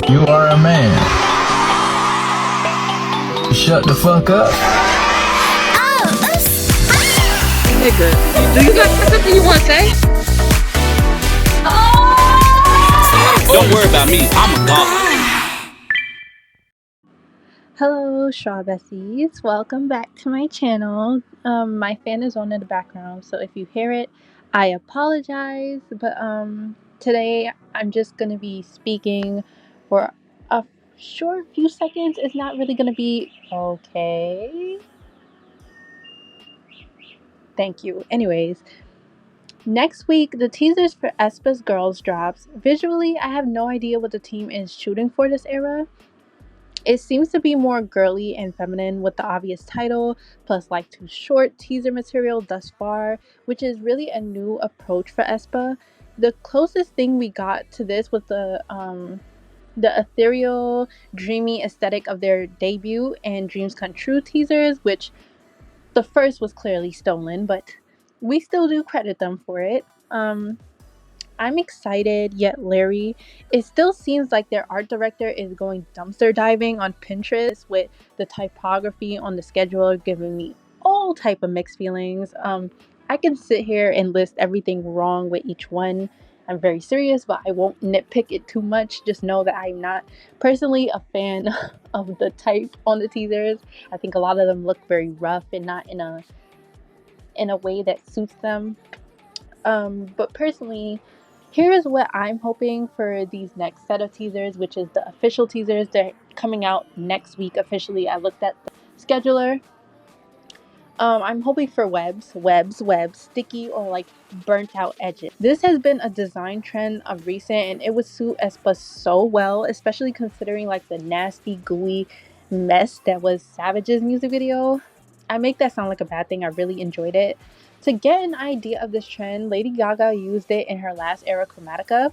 You are a man. Shut the fuck up. Nigga, do you got something you want to say? Don't worry about me. I'm a god. Hello, strawbesties. Welcome back to my channel. My fan is on in the background, so if you hear it, I apologize. But today I'm just gonna be speaking for a short few seconds. It's not really gonna be okay. Thank you. Anyways, next week the teasers for aespa's Girls drops. Visually, I have no idea what the team is shooting for this era. It seems to be more girly and feminine with the obvious title, plus like too short teaser material thus far, which is really a new approach for aespa. The closest thing we got to this was the ethereal, dreamy aesthetic of their debut and Dreams Come True teasers, which the first was clearly stolen, but we still do credit them for it. I'm excited yet leery. It still seems like their art director is going dumpster diving on Pinterest, with the typography on the schedule giving me all type of mixed feelings. I can sit here and list everything wrong with each one. I'm very serious, but I won't nitpick it too much. Just know that I'm not personally a fan of the type on the teasers. I think a lot of them look very rough and not in a way that suits them. But personally, here is what I'm hoping for these next set of teasers, which is the official teasers. They're coming out next week officially. I looked at the scheduler. I'm hoping for webs, sticky or like burnt out edges. This has been a design trend of recent, and it would suit aespa so well, especially considering like the nasty, gooey mess that was Savage's music video. I make that sound like a bad thing. I really enjoyed it. To get an idea of this trend, Lady Gaga used it in her last era Chromatica.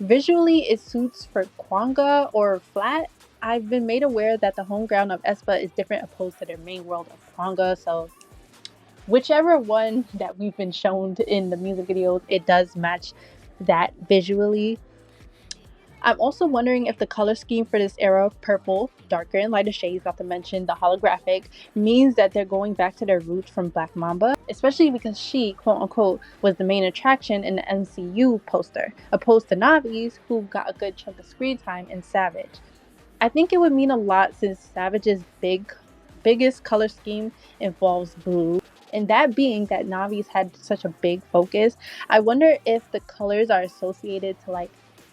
Visually, it suits for Kwanga or flat. I've been made aware that the home ground of aespa is different opposed to their main world of Kwanga, so whichever one that we've been shown in the music videos, it does match that visually. I'm also wondering if the color scheme for this era, purple, darker and lighter shades, not to mention the holographic, means that they're going back to their roots from Black Mamba, especially because she, quote unquote, was the main attraction in the MCU poster, opposed to Navi's, who got a good chunk of screen time in Savage. I think it would mean a lot since Savage's biggest color scheme involves blue, and that being that Navi's had such a big focus, I wonder if the colors are associated to like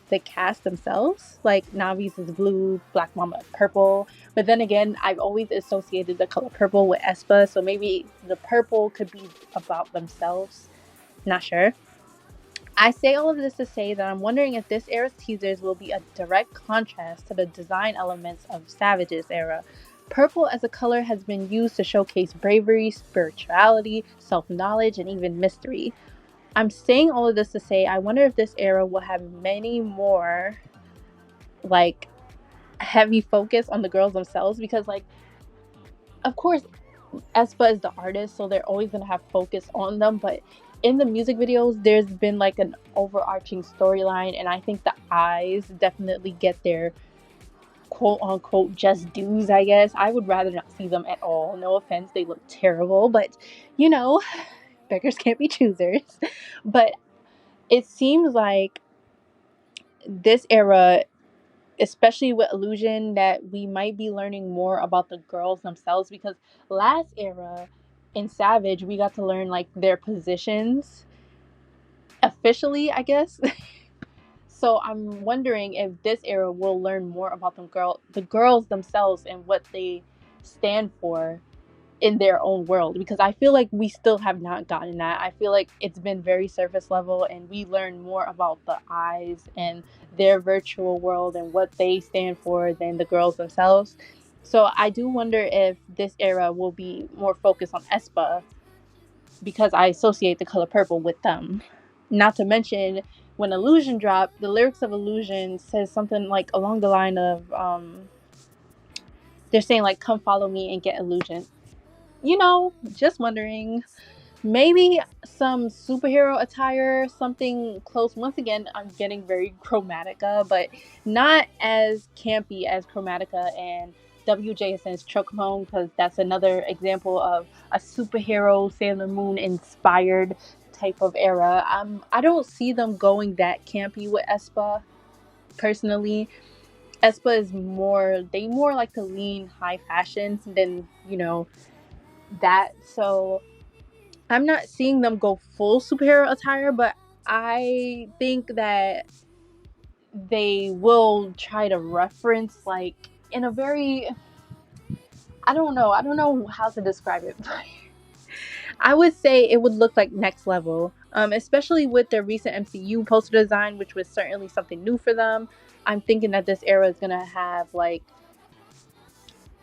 the cast themselves. Like Navi's is blue, Black Mamba purple, but then again, I've always associated the color purple with aespa, so maybe the purple could be about themselves. Not sure. I say all of this to say that I'm wondering if this era's teasers will be a direct contrast to the design elements of Savage's era. Purple as a color has been used to showcase bravery, spirituality, self-knowledge, and even mystery. I'm saying all of this to say I wonder if this era will have many more like heavy focus on the girls themselves, because like of course aespa is the artist, so they're always going to have focus on them, but in the music videos there's been like an overarching storyline, and I think the eyes definitely get their quote unquote just dues, I guess. I would rather not see them at all. No offense, they look terrible, but you know, beggars can't be choosers. But it seems like this era, especially with Illusion, that we might be learning more about the girls themselves, because last era in Savage we got to learn like their positions officially, I guess. So I'm wondering if this era will learn more about the girls themselves and what they stand for in their own world, because I feel like we still have not gotten that. I feel like it's been very surface level, and we learn more about the eyes and their virtual world and what they stand for than the girls themselves. So I do wonder if this era will be more focused on aespa, because I associate the color purple with them. Not to mention, when Illusion dropped, the lyrics of Illusion says something like along the line of they're saying like, come follow me and get illusion. You know, just wondering. Maybe some superhero attire, something close. Once again, I'm getting very Chromatica, but not as campy as Chromatica and WJSN's Chocomone, because that's another example of a superhero Sailor Moon inspired type of era. I don't see them going that campy with aespa personally. aespa is more like to lean high fashion than that. So I'm not seeing them go full superhero attire, but I think that they will try to reference, like, in a very, I don't know how to describe it, but I would say it would look like next level, especially with their recent MCU poster design, which was certainly something new for them. I'm thinking that this era is gonna have like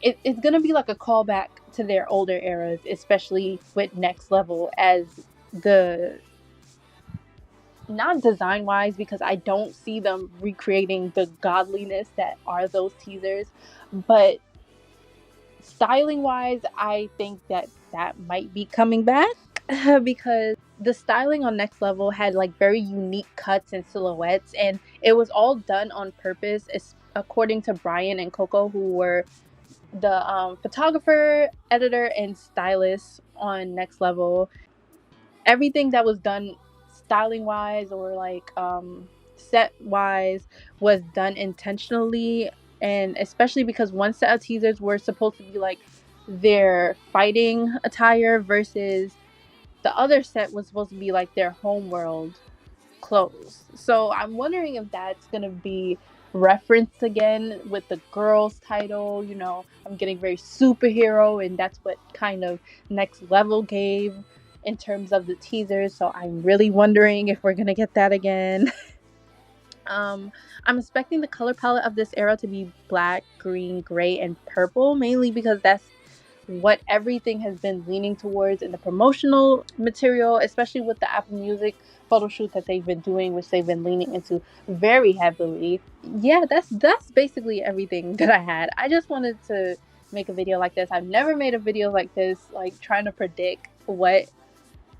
it's gonna be like a callback to their older eras, especially with next level as the not design wise, because I don't see them recreating the godliness that are those teasers, but styling wise, I think that that might be coming back because the styling on next level had like very unique cuts and silhouettes, and it was all done on purpose, according to Brian and Coco, who were the photographer, editor, and stylist on next level. Everything that was done styling wise or like set wise was done intentionally, and especially because one set of teasers were supposed to be like their fighting attire versus the other set was supposed to be like their homeworld clothes. So I'm wondering if that's gonna be referenced again with the girls title. I'm getting very superhero, and that's what kind of next level gave in terms of the teasers. So I'm really wondering if we're gonna get that again. I'm expecting the color palette of this era to be black, green, gray, and purple, mainly because that's what everything has been leaning towards in the promotional material, especially with the Apple Music photo shoot that they've been doing, which they've been leaning into very heavily. Yeah, that's basically everything that I had. I just wanted to make a video like this. I've never made a video like this, like trying to predict what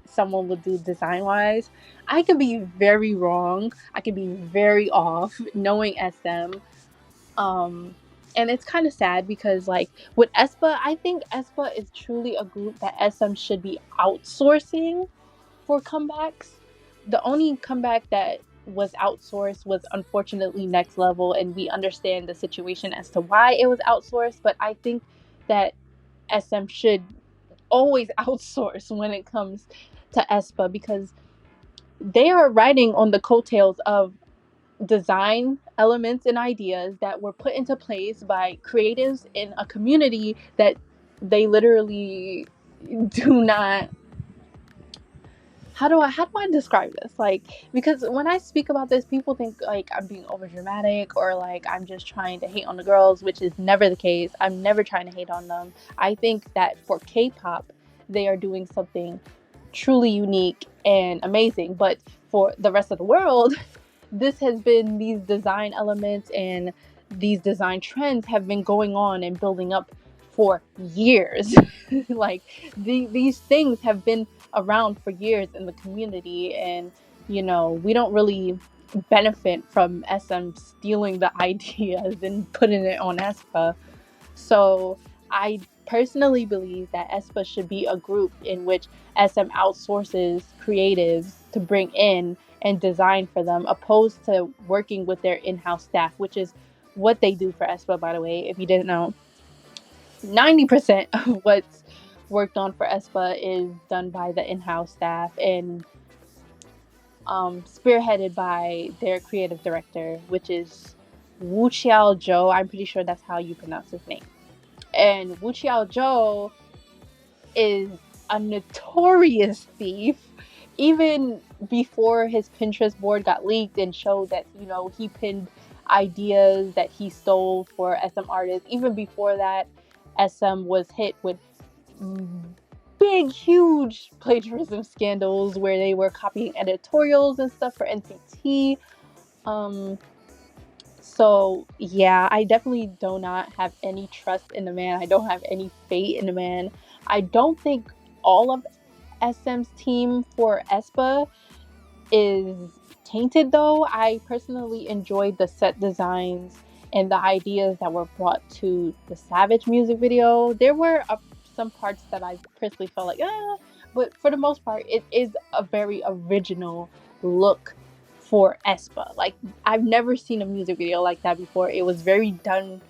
someone would do design wise. I could be very wrong. I could be very off knowing SM. And it's kind of sad because, like, with aespa, I think aespa is truly a group that SM should be outsourcing for comebacks. The only comeback that was outsourced was unfortunately next level, and we understand the situation as to why it was outsourced, but I think that SM should always outsource when it comes to aespa, because they are riding on the coattails of design elements and ideas that were put into place by creatives in a community that they literally do not. How do I describe this? Like, because when I speak about this, people think like I'm being over dramatic or like I'm just trying to hate on the girls, which is never the case. I'm never trying to hate on them. I think that for K-pop, they are doing something truly unique and amazing, but for the rest of the world, this has been these design elements and these design trends have been going on and building up for years. Like these things have been around for years in the community, and we don't really benefit from SM stealing the ideas and putting it on aespa. So I personally believe that aespa should be a group in which SM outsources creatives to bring in and design for them, opposed to working with their in-house staff, which is what they do for aespa, by the way. If you didn't know, 90% of what's worked on for aespa is done by the in-house staff and spearheaded by their creative director, which is Wu Xiao Zhou. I'm pretty sure that's how you pronounce his name. And Wu Xiao Zhou is a notorious thief. Even before his Pinterest board got leaked and showed that, he pinned ideas that he stole for SM artists, even before that, SM was hit with big, huge plagiarism scandals where they were copying editorials and stuff for NCT. So yeah, I definitely do not have any trust in the man. I don't have any faith in the man. I don't think all of SM's team for aespa is tainted though. I personally enjoyed the set designs and the ideas that were brought to the Savage music video. There were some parts that I personally felt like, but for the most part, it is a very original look for aespa. Like, I've never seen a music video like that before. It was very done.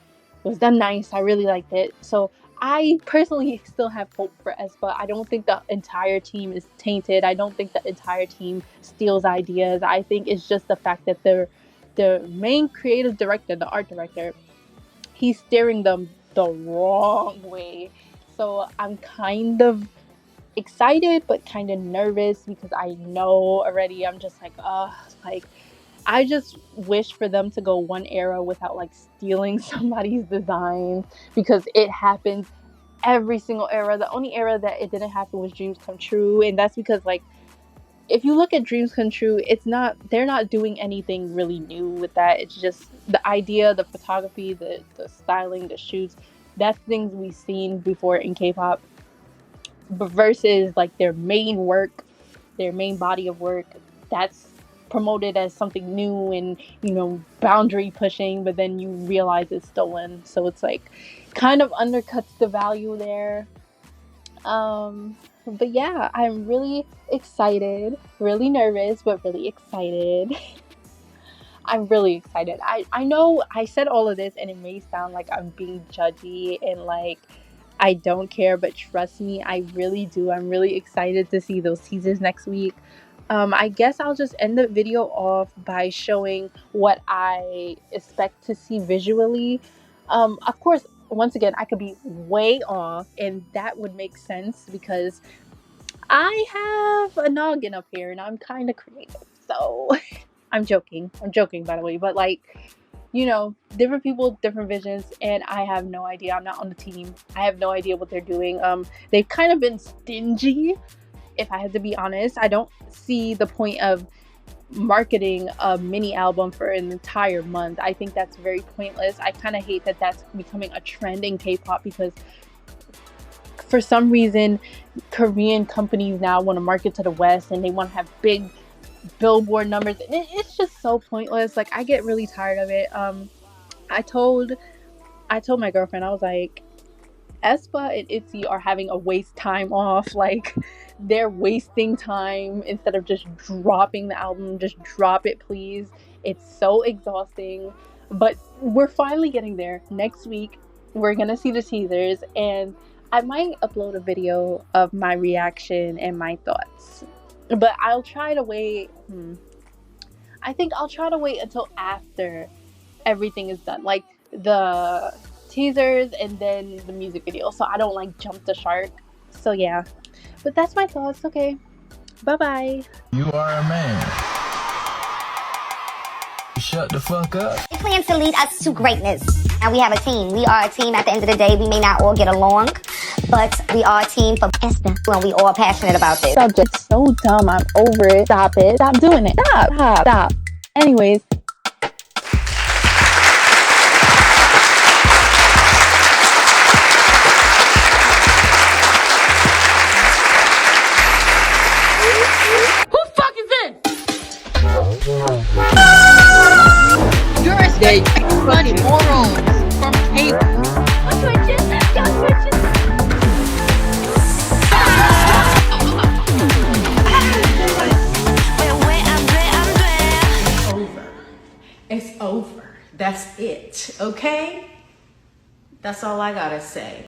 It was done nice. I really liked it. So I personally still have hope for aespa. I don't think the entire team is tainted. I don't think the entire team steals ideas. I think it's just the fact that the main creative director, the art director, he's steering them the wrong way. So I'm kind of excited but kind of nervous because I know already. I'm just like, I just wish for them to go one era without like stealing somebody's design, because it happens every single era. The only era that it didn't happen was Dreams Come True, and that's because, like, if you look at Dreams Come True, they're not doing anything really new with that. It's just the idea, the photography, the styling, the shoots. That's things we've seen before in K-pop. But versus like their main work, their main body of work, that's promoted as something new and, you know, boundary pushing, but then you realize it's stolen. So it's like kind of undercuts the value there. But yeah, I'm really excited, really nervous, but really excited. I'm really excited. I know I said all of this and it may sound like I'm being judgy and like I don't care, but trust me, I really do. I'm really excited to see those teasers next week. I guess I'll just end the video off by showing what I expect to see visually. Of course, once again, I could be way off, and that would make sense because I have a noggin up here and I'm kind of creative. So I'm joking, by the way, but like, you know, different people, different visions, and I have no idea. I'm not on the team. I have no idea what they're doing. They've kind of been stingy, if I had to be honest. I don't see the point of marketing a mini album for an entire month. I think that's very pointless. I kind of hate that that's becoming a trend in K-pop, because for some reason Korean companies now want to market to the West and they want to have big Billboard numbers. It's just so pointless. Like, I get really tired of it. I told my girlfriend, I was like, aespa and ITZY are having a waste time off. Like, they're wasting time. Instead of just dropping the album, just drop it, please. It's so exhausting. But we're finally getting there. Next week we're gonna see the teasers, and I might upload a video of my reaction and my thoughts, but I'll try to wait. I think I'll try to wait until after everything is done, like the teasers and then the music video, so I don't like jump the shark. So yeah, but that's my thoughts. Okay, bye bye. You are a man. Shut the fuck up. They plan to lead us to greatness. Now we have a team. We are a team. At the end of the day, we may not all get along, but we are a team for aespa, and we all passionate about this. Subject so dumb. I'm over it. Stop it. Stop doing it. Stop. Anyways. Who fuck is this? You're a state funny morals from cable. It's over. That's it, okay? That's all I gotta say.